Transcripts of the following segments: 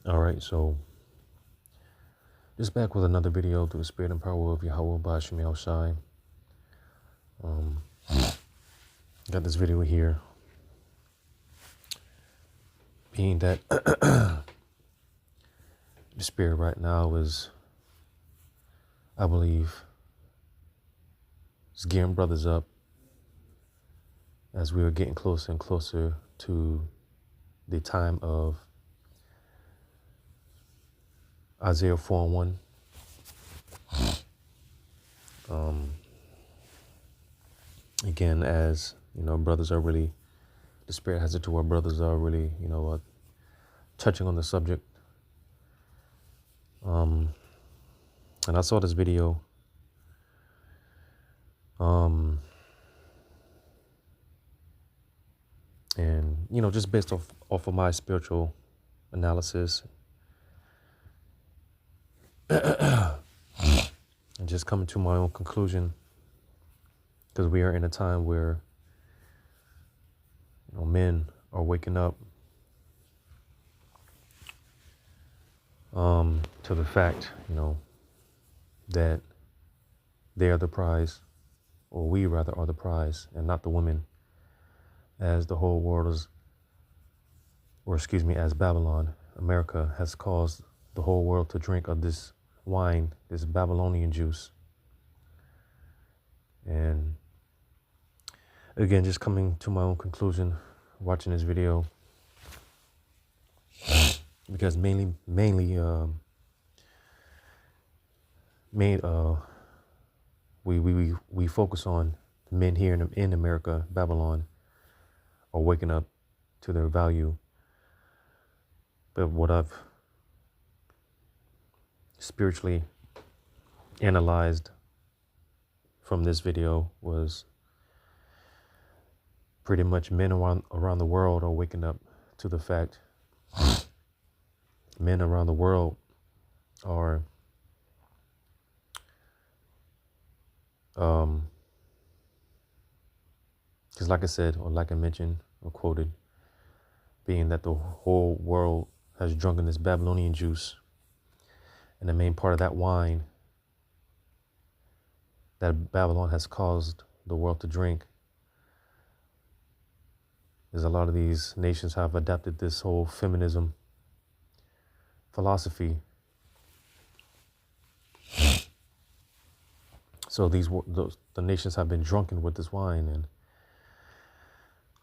All right, so just back with another video through the spirit and power of Yahweh Bashim El Shai. Got this video here, being that the spirit right now is, I believe, is gearing brothers up as we are getting closer and closer to the time of Isaiah 4:1. Again, as you know, brothers are really, the spirit has it to where brothers are really, touching on the subject. And I saw this video. And just based off of my spiritual analysis, and just coming to my own conclusion, because we are in a time where men are waking up to the fact, that they are the prize, or we rather are the prize, and not the women, as the whole world is, as Babylon, America, has caused the whole world to drink of this wine, this Babylonian juice. And again, just coming to my own conclusion, watching this video, because mainly, we focus on the men here in America, Babylon, are waking up to their value. But what I've spiritually analyzed from this video was pretty much men around the world are waking up to the fact men around the world are because like I said, or like I mentioned or quoted, being that the whole world has drunken this Babylonian juice, and the main part of that wine that Babylon has caused the world to drink is a lot of these nations have adapted this whole feminism philosophy. So the nations have been drunken with this wine, and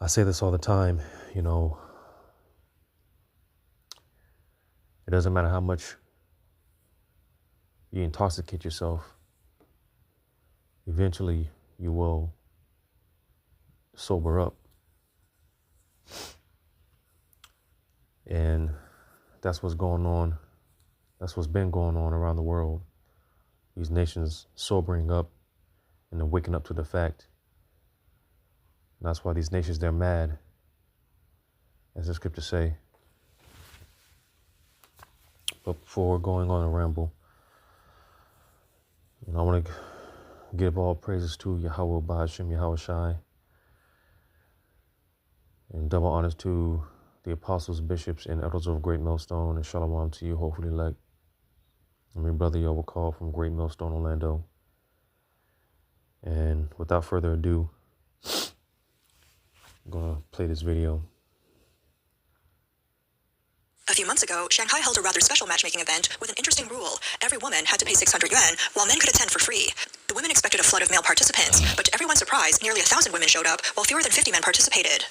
I say this all the time, it doesn't matter how much you intoxicate yourself, eventually you will sober up. And that's what's going on. That's what's been going on around the world. These nations sobering up and then waking up to the fact. And that's why these nations, they're mad, as the scriptures say. But before going on a ramble, I want to give all praises to Yahweh Ba'ashem Yahweh Shai, and double honors to the apostles, bishops, and elders of Great Millstone, and shalom to you, hopefully elect. I'm your brother Yo call from Great Millstone, Orlando. And without further ado, I'm going to play this video. A few months ago, Shanghai held a rather special matchmaking event with an interesting rule. Every woman had to pay 600 yuan, while men could attend for free. The women expected a flood of male participants, but to everyone's surprise, nearly 1,000 women showed up, while fewer than 50 men participated.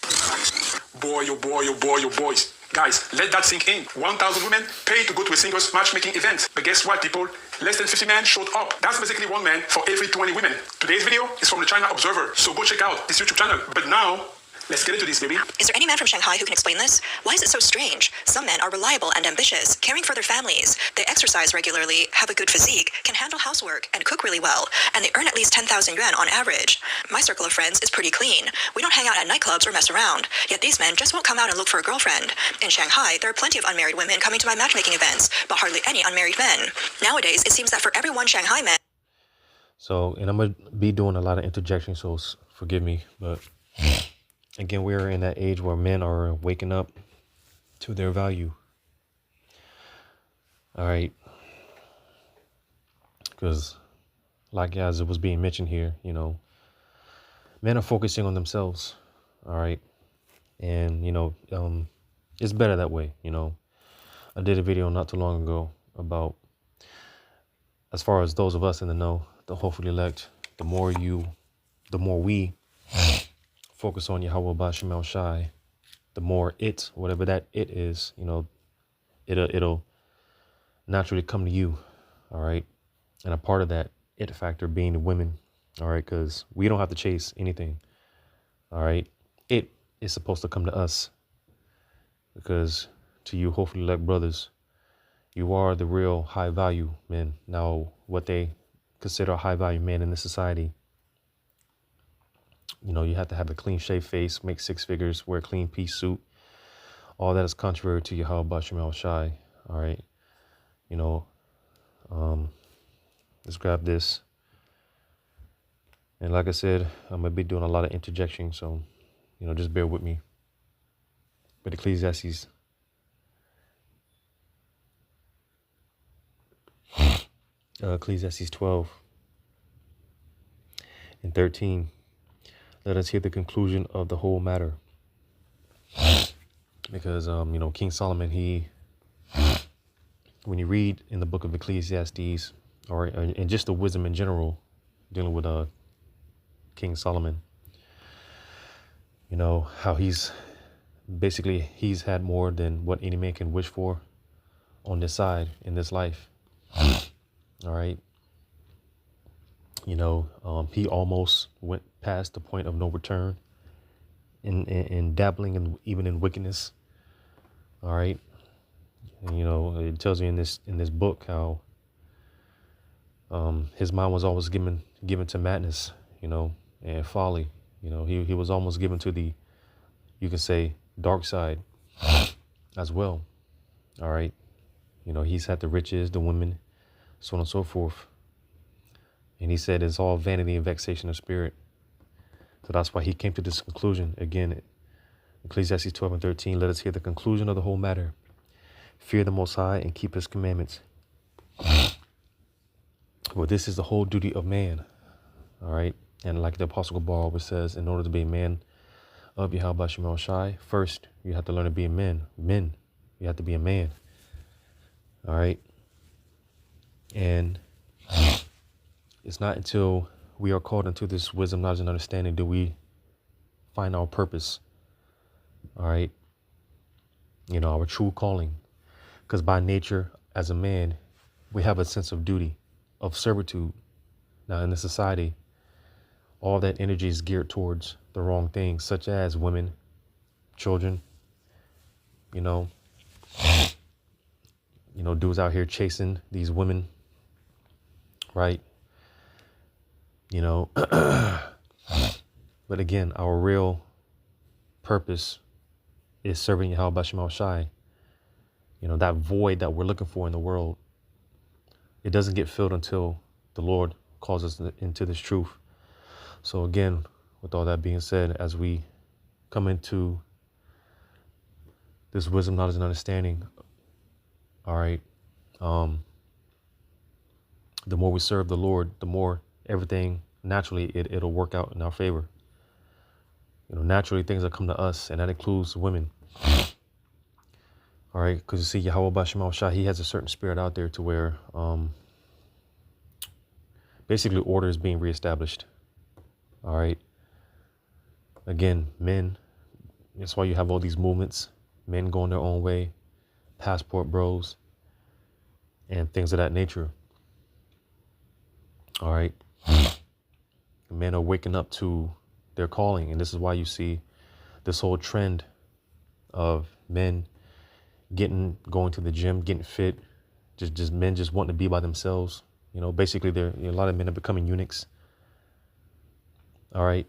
Boy, oh boy, oh boy, oh boys. Guys, let that sink in. 1,000 women paid to go to a singles matchmaking event. But guess what, people? Less than 50 men showed up. That's basically one man for every 20 women. Today's video is from the China Observer, so go check out this YouTube channel. But now, let's get into this, baby. Is there any man from Shanghai who can explain this? Why is it so strange? Some men are reliable and ambitious, caring for their families. They exercise regularly, have a good physique, can handle housework, and cook really well. And they earn at least 10,000 yuan on average. My circle of friends is pretty clean. We don't hang out at nightclubs or mess around. Yet these men just won't come out and look for a girlfriend. In Shanghai, there are plenty of unmarried women coming to my matchmaking events, but hardly any unmarried men. Nowadays, it seems that for every one Shanghai man... So, and I'm going to be doing a lot of interjections, so forgive me, but... Again, we're in that age where men are waking up to their value. All right. Because, like as it was being mentioned here, men are focusing on themselves. All right. And, it's better that way. I did a video not too long ago about, as far as those of us in the know, the hopefully elect, the more we focus on Yahweh Bashim El Shai, the more it, whatever that it is, it'll naturally come to you. All right. And a part of that it factor being the women. All right. Because we don't have to chase anything. All right. It is supposed to come to us, because to you, hopefully elect brothers, you are the real high value men. Now, what they consider a high value man in this society, you have to have a clean shaved face, make 6 figures, wear a clean piece suit. All that is contrary to Yahweh Bashim El Shai. All right. Let's grab this. And like I said, I'm going to be doing a lot of interjection. So, just bear with me. But Ecclesiastes 12 and 13. Let us hear the conclusion of the whole matter. Because, King Solomon, when you read in the book of Ecclesiastes, or in just the wisdom in general, dealing with King Solomon, how he's had more than what any man can wish for on this side in this life. All right. He almost went past the point of no return in dabbling even in wickedness. All right. And, it tells you in this book how his mind was always given to madness, and folly. He was almost given to the, you can say, dark side as well. All right. He's had the riches, the women, so on and so forth. And he said it's all vanity and vexation of spirit. So that's why he came to this conclusion. Again, Ecclesiastes 12 and 13, let us hear the conclusion of the whole matter. Fear the Most High and keep his commandments. Well, this is the whole duty of man. All right. And like the Apostle Gabar always says, in order to be a man of Yahweh Shem El Shai, first, you have to learn to be a man. You have to be a man. All right. And it's not until we are called into this wisdom, knowledge, and understanding do we find our purpose. All right. Our true calling. Because by nature, as a man, we have a sense of duty, of servitude. Now, in the society, all that energy is geared towards the wrong things, such as women, children, dudes out here chasing these women, right? But again, our real purpose is serving Yahweh Shem El Shai. That void that we're looking for in the world, it doesn't get filled until the Lord calls us into this truth. So again, with all that being said, as we come into this wisdom, knowledge, and understanding, all right, the more we serve the Lord, the more everything naturally it'll work out in our favor. Naturally things will come to us, and that includes women. All right, because you see, Yahweh Bashim Al Shah, he has a certain spirit out there to where basically order is being reestablished. All right. Again, men, that's why you have all these movements, men going their own way, passport bros, and things of that nature. All right. Men are waking up to their calling. And this is why you see this whole trend of men going to the gym, getting fit, just men just wanting to be by themselves. Basically a lot of men are becoming eunuchs. All right.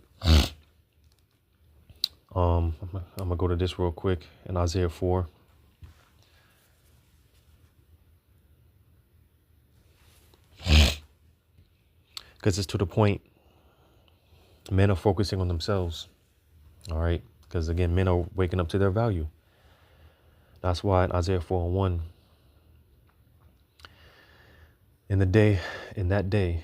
I'm gonna go to this real quick in Isaiah 4. Because it's to the point men are focusing on themselves. All right. Because again, men are waking up to their value. That's why in Isaiah 4:1, In that day, in that day,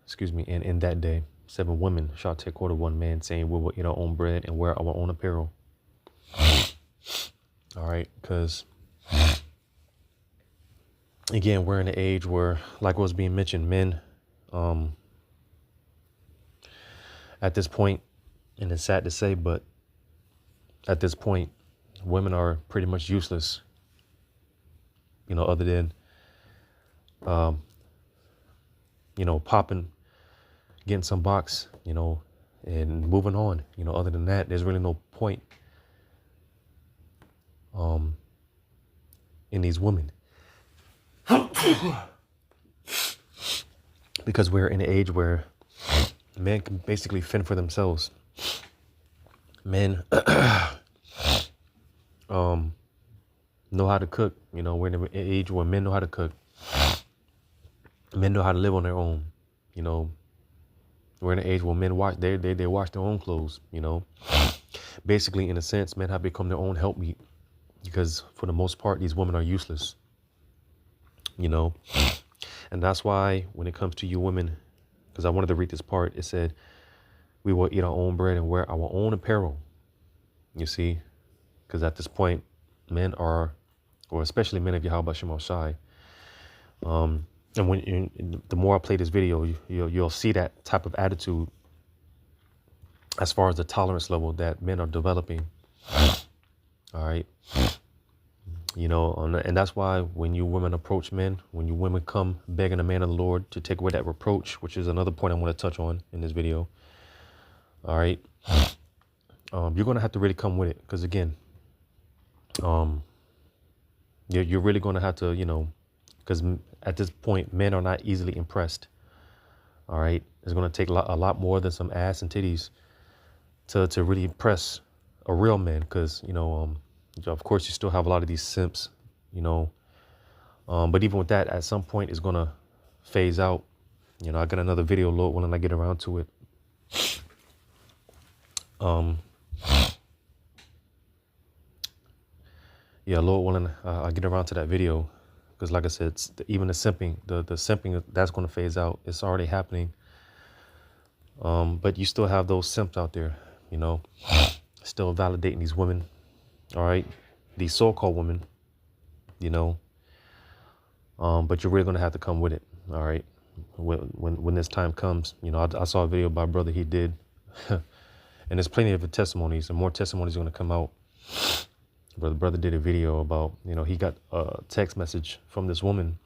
7 women shall take hold of one man, saying, we will eat our own bread and wear our own apparel. All right, because again, we're in an age where, like what was being mentioned, men, at this point, and it's sad to say, but at this point, women are pretty much useless, other than, popping, getting some box, and moving on. Other than that, there's really no point in these women. Because we're in an age where men can basically fend for themselves. Men know how to cook. We're in an age where men know how to cook. Men know how to live on their own. We're in an age where men wash they wash their own clothes. Basically, in a sense, men have become their own helpmeet, because for the most part, these women are useless. And that's why when it comes to you women, because I wanted to read this part, it said, we will eat our own bread and wear our own apparel. You see, because at this point, men are, or especially men of Yahweh Shema Shai. And the more I play this video, you'll see that type of attitude as far as the tolerance level that men are developing. All right. And that's why when you women approach men, when you women come begging a man of the Lord to take away that reproach, which is another point I want to touch on in this video. All right. You're going to have to really come with it. Because again, you're really going to have to, because at this point, men are not easily impressed. All right. It's going to take a lot more than some ass and titties to really impress a real man. Because, of course, you still have a lot of these simps, but even with that, at some point, it's going to phase out. I got another video, Lord, when I get around to it. Yeah, Lord willing, I'll get around to that video. Because like I said, even the simping, that's going to phase out. It's already happening. But you still have those simps out there, still validating these women. All right. These so-called women, but you're really going to have to come with it. All right. When this time comes, I saw a video by a brother he did, and there's plenty of testimonies, and more testimonies are going to come out. But the brother did a video about, he got a text message from this woman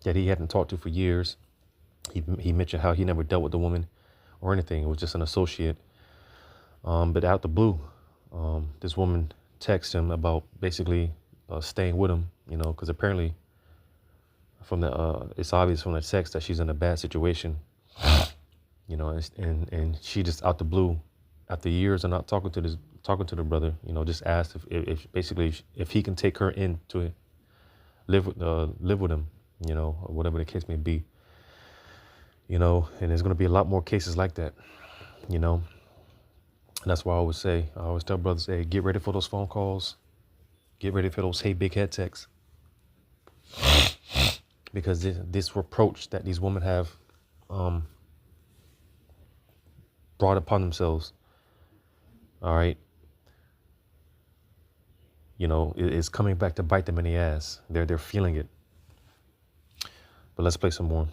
that he hadn't talked to for years. He mentioned how he never dealt with the woman or anything. It was just an associate. But out the blue, this woman texted him about basically staying with him, because apparently it's obvious from the text that she's in a bad situation, and she just out the blue, after years of not talking to the brother, just asked if he can take her in to live with him, or whatever the case may be, and there's going to be a lot more cases like that, And that's why I always tell brothers, hey, get ready for those phone calls. Get ready for those hey big head texts. Because this reproach that these women have brought upon themselves, all right, it's coming back to bite them in the ass. They're feeling it. But let's play some more.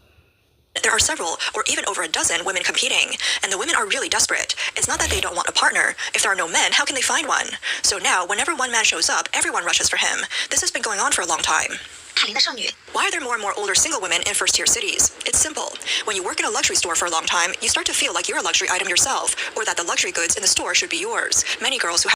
There are several, or even over a dozen, women competing, and the women are really desperate. It's not that they don't want a partner. If there are no men, how can they find one? So now, whenever one man shows up, everyone rushes for him. This has been going on for a long time. Why are there more and more older single women in first-tier cities? It's simple. When you work in a luxury store for a long time, you start to feel like you're a luxury item yourself, or that the luxury goods in the store should be yours. Many girls who